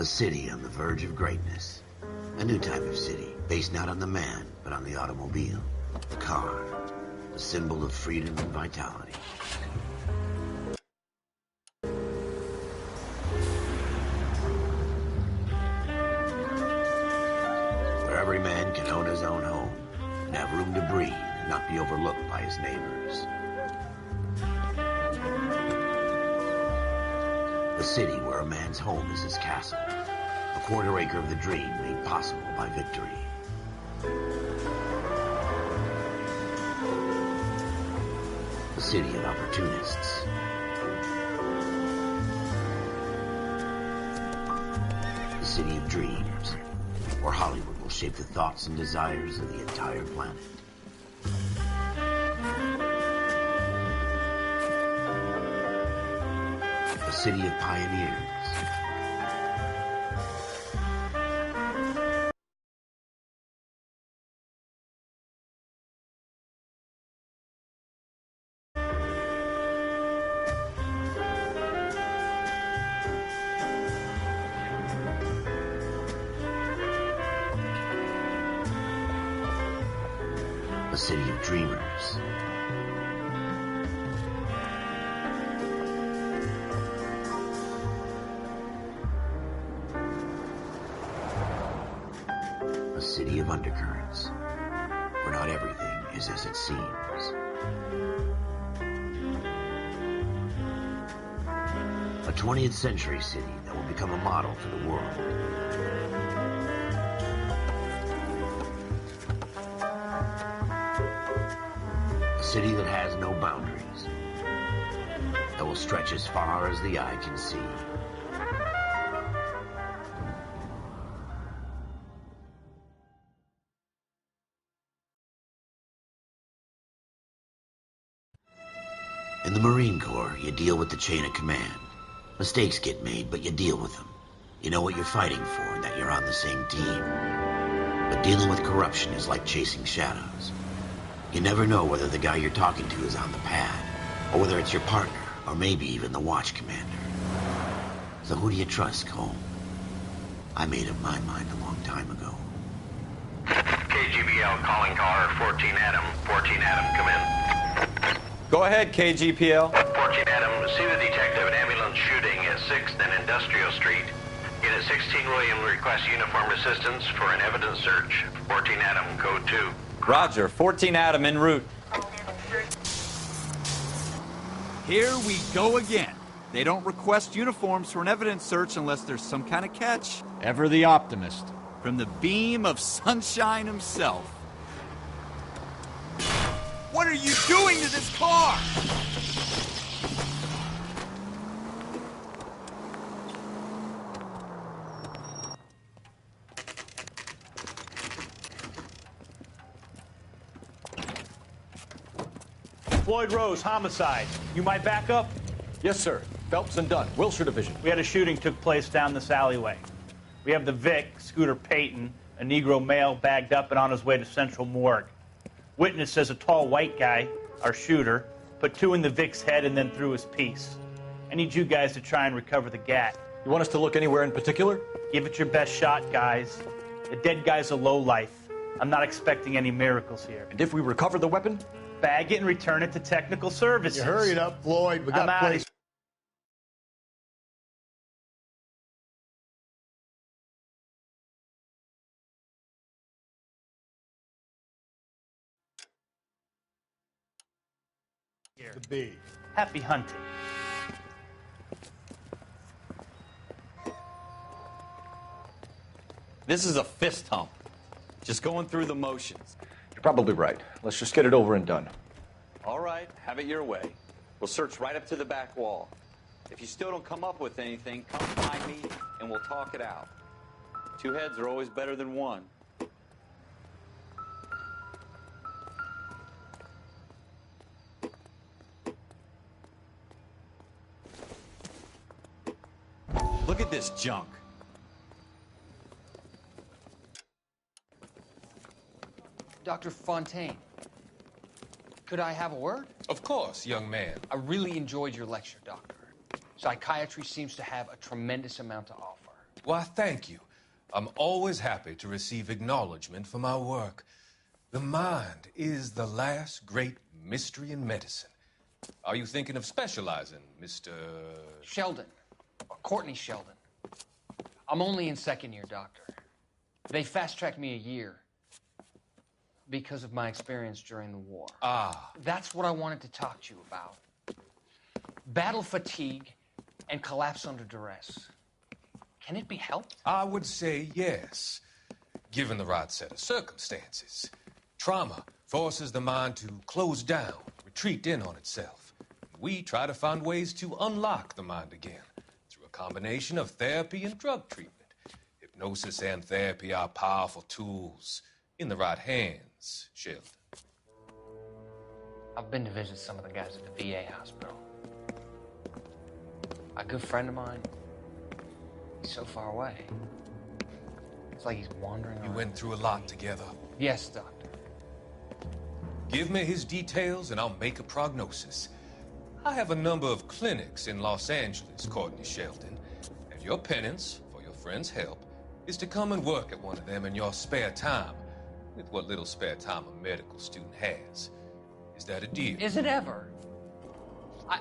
A city on the verge of greatness. A new type of city, based not on the man, but on the automobile. The car. The symbol of freedom and vitality. Where every man can own his own home, and have room to breathe, and not be overlooked by his neighbors. A city where a man's home is his castle. A quarter acre of the dream made possible by victory. A city of opportunists. A city of dreams, where Hollywood will shape the thoughts and desires of the entire planet. A city of pioneers. A city of dreamers. A city of undercurrents, where not everything is as it seems. A 20th century city that will become a model for the world. A city that has no boundaries, that will stretch as far as the eye can see. In the Marine Corps, you deal with the chain of command. Mistakes get made, but you deal with them. You know what you're fighting for and that you're on the same team. But dealing with corruption is like chasing shadows. You never know whether the guy you're talking to is on the pad, or whether it's your partner, or maybe even the watch commander. So who do you trust, Cole? I made up my mind a long time ago. KGBL calling caller 14 Adam. 14 Adam, come in. Go ahead, KGPL. 14 Adam, see the detective at ambulance shooting at 6th and Industrial Street. Unit 16 William requests uniformed assistance for an evidence search. 14 Adam, code 2. Roger, 14 Adam en route. Here we go again. They don't request uniforms for an evidence search unless there's some kind of catch. Ever the optimist. From the beam of sunshine himself. What are you doing to this car? Floyd Rose, homicide. You my backup? Yes, sir. Phelps and Dunn, Wilshire Division. We had a shooting took place down this alleyway. We have the Vic, Scooter Payton, a Negro male bagged up and on his way to Central Morgue. Witness says a tall white guy, our shooter, put 2 in the Vic's head and then threw his piece. I need you guys to try and recover the gat. You want us to look anywhere in particular? Give it your best shot, guys. The dead guy's a lowlife. I'm not expecting any miracles here. And if we recover the weapon? Bag it and return it to technical services. You hurry it up, Floyd. We got place. The B. Happy hunting. This is a fist hump. Just going through the motions. You're probably right. Let's just get it over and done. All right, have it your way. We'll search right up to the back wall. If you still don't come up with anything, come find me and we'll talk it out. 2 heads are always better than 1. Look at this junk. Dr. Fontaine, could I have a word? Of course, young man. I really enjoyed your lecture, Doctor. Psychiatry seems to have a tremendous amount to offer. Why, thank you. I'm always happy to receive acknowledgement for my work. The mind is the last great mystery in medicine. Are you thinking of specializing, Mr. Sheldon. Or Courtney Sheldon. I'm only in second year, Doctor. They fast-tracked me a year because of my experience during the war. Ah. That's what I wanted to talk to you about. Battle fatigue and collapse under duress. Can it be helped? I would say yes, given the right set of circumstances. Trauma forces the mind to close down, retreat in on itself. We try to find ways to unlock the mind again through a combination of therapy and drug treatment. Hypnosis and therapy are powerful tools in the right hands, Sheldon. I've been to visit some of the guys at the VA hospital. A good friend of mine, he's so far away. It's like he's wandering around. You went through a lot together. Yes, Doctor. Give me his details and I'll make a prognosis. I have a number of clinics in Los Angeles, Courtney Sheldon, and your penance, for your friend's help, is to come and work at one of them in your spare time, with what little spare time a medical student has. Is that a deal? Is it ever?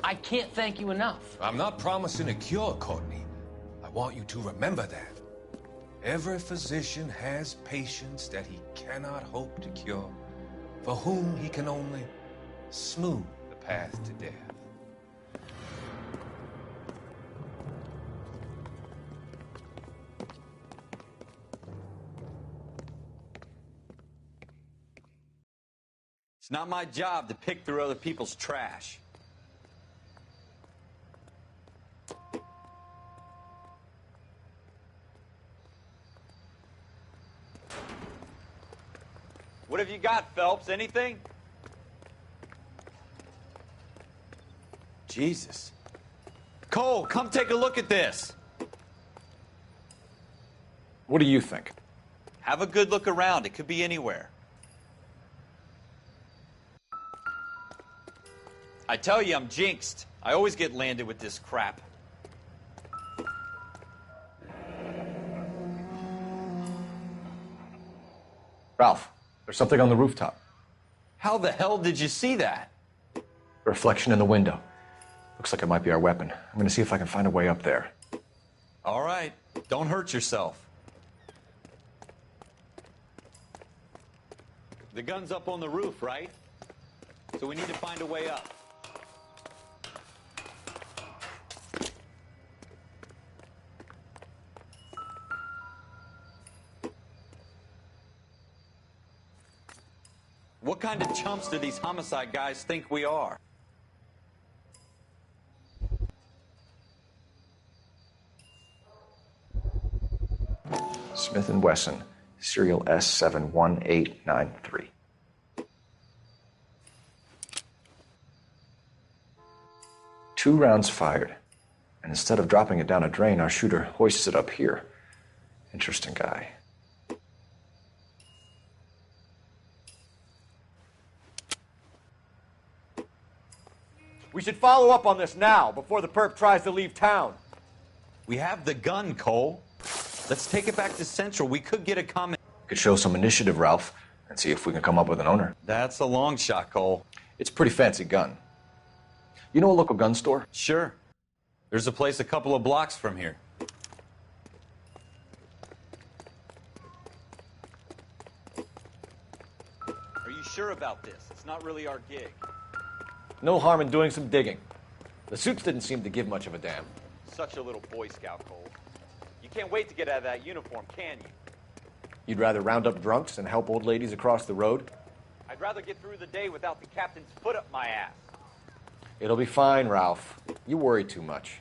I can't thank you enough. I'm not promising a cure, Courtney. I want you to remember that. Every physician has patients that he cannot hope to cure, for whom he can only smooth the path to death. It's not my job to pick through other people's trash. What have you got, Phelps? Anything? Jesus. Cole, come take a look at this. What do you think? Have a good look around. It could be anywhere. I tell you, I'm jinxed. I always get landed with this crap. Ralph, there's something on the rooftop. How the hell did you see that? A reflection in the window. Looks like it might be our weapon. I'm gonna see if I can find a way up there. All right. Don't hurt yourself. The gun's up on the roof, right? So we need to find a way up. What kind of chumps do these homicide guys think we are? Smith & Wesson, serial S71893. Two rounds fired, and instead of dropping it down a drain, our shooter hoists it up here. Interesting guy. We should follow up on this now, before the perp tries to leave town. We have the gun, Cole. Let's take it back to Central. We could get a comment. Could show some initiative, Ralph, and see if we can come up with an owner. That's a long shot, Cole. It's a pretty fancy gun. You know a local gun store? Sure. There's a place a couple of blocks from here. Are you sure about this? It's not really our gig. No harm in doing some digging. The suits didn't seem to give much of a damn. Such a little Boy Scout, Cole. You can't wait to get out of that uniform, can you? You'd rather round up drunks and help old ladies across the road? I'd rather get through the day without the captain's foot up my ass. It'll be fine, Ralph. You worry too much.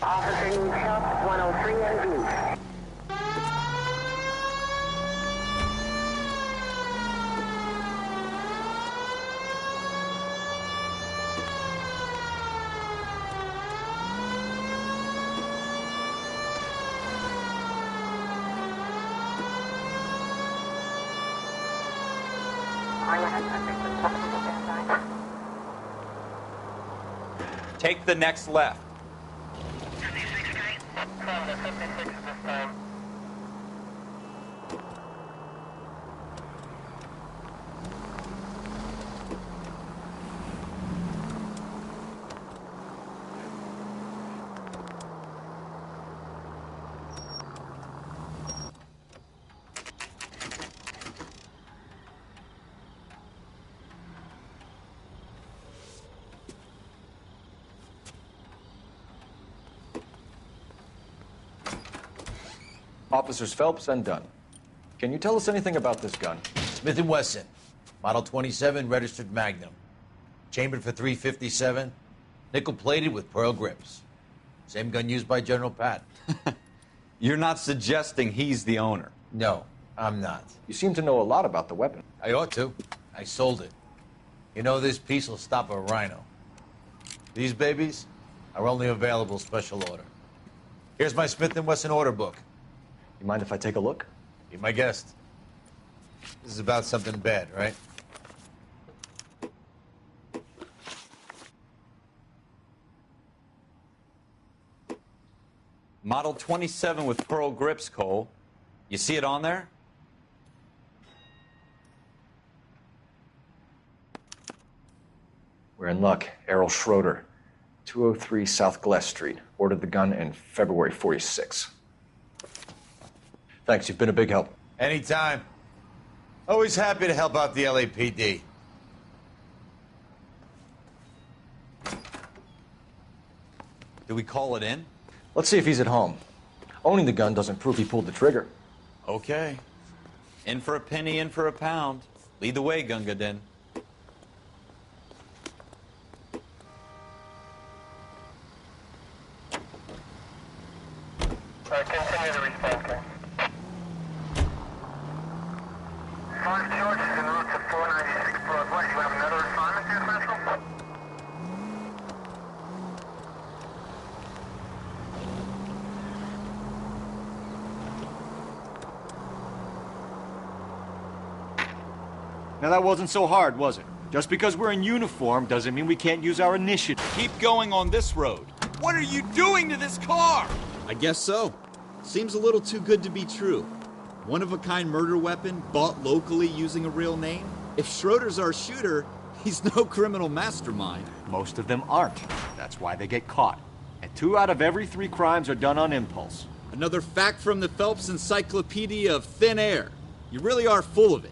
Officer needs help, 103 and V. Take the next left. Officers Phelps and Dunn. Can you tell us anything about this gun? Smith & Wesson, Model 27, registered Magnum. Chambered for .357, nickel-plated with pearl grips. Same gun used by General Patton. You're not suggesting he's the owner? No, I'm not. You seem to know a lot about the weapon. I ought to. I sold it. You know, this piece will stop a rhino. These babies are only available special order. Here's my Smith & Wesson order book. You mind if I take a look? Be my guest. This is about something bad, right? Model 27 with pearl grips, Cole. You see it on there? We're in luck. Errol Schroeder, 203 South Glass Street. Ordered the gun in February '46. Thanks, you've been a big help. Anytime. Always happy to help out the LAPD. Do we call it in? Let's see if he's at home. Owning the gun doesn't prove he pulled the trigger. Okay. In for a penny, in for a pound. Lead the way, Gunga Din. Continue the response, sir. 5 charges en route to 496 Broadway. You have another assignment here, Central? Now that wasn't so hard, was it? Just because we're in uniform doesn't mean we can't use our initiative. Keep going on this road. What are you doing to this car? I guess so. Seems a little too good to be true. One-of-a-kind murder weapon bought locally using a real name? If Schroeder's our shooter, he's no criminal mastermind. Most of them aren't. That's why they get caught. And 2 out of every 3 crimes are done on impulse. Another fact from the Phelps Encyclopedia of Thin Air. You really are full of it.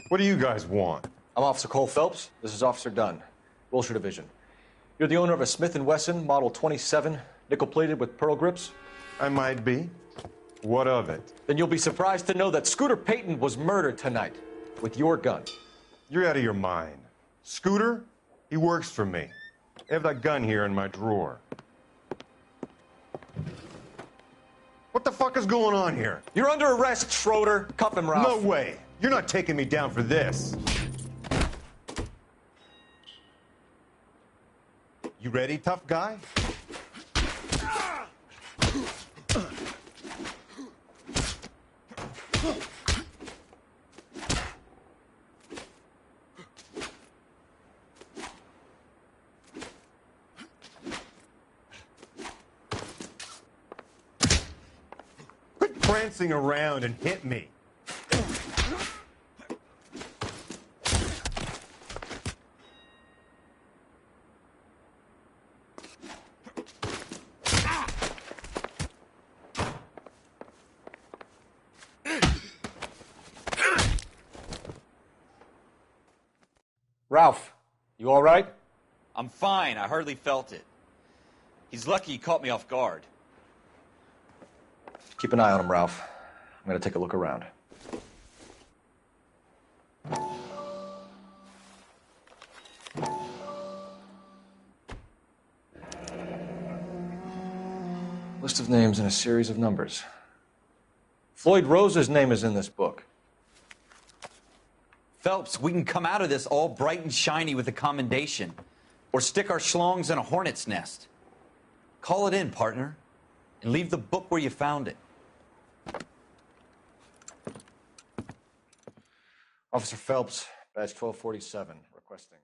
What do you guys want? I'm Officer Cole Phelps. This is Officer Dunn, Wilshire Division. You're the owner of a Smith & Wesson Model 27, nickel-plated with pearl grips? I might be. What of it? Then you'll be surprised to know that Scooter Payton was murdered tonight with your gun. You're out of your mind. Scooter? He works for me. I have that gun here in my drawer. What the fuck is going on here? You're under arrest, Schroeder. Cuff him, Ralph. No way. You're not taking me down for this. You ready, tough guy? Quit prancing around and hit me. Ralph, you all right? I'm fine. I hardly felt it. He's lucky he caught me off guard. Keep an eye on him, Ralph. I'm going to take a look around. List of names and a series of numbers. Floyd Rose's name is in this book. Phelps, we can come out of this all bright and shiny with a commendation. Or stick our schlongs in a hornet's nest. Call it in, partner. And leave the book where you found it. Officer Phelps, badge 1247, requesting.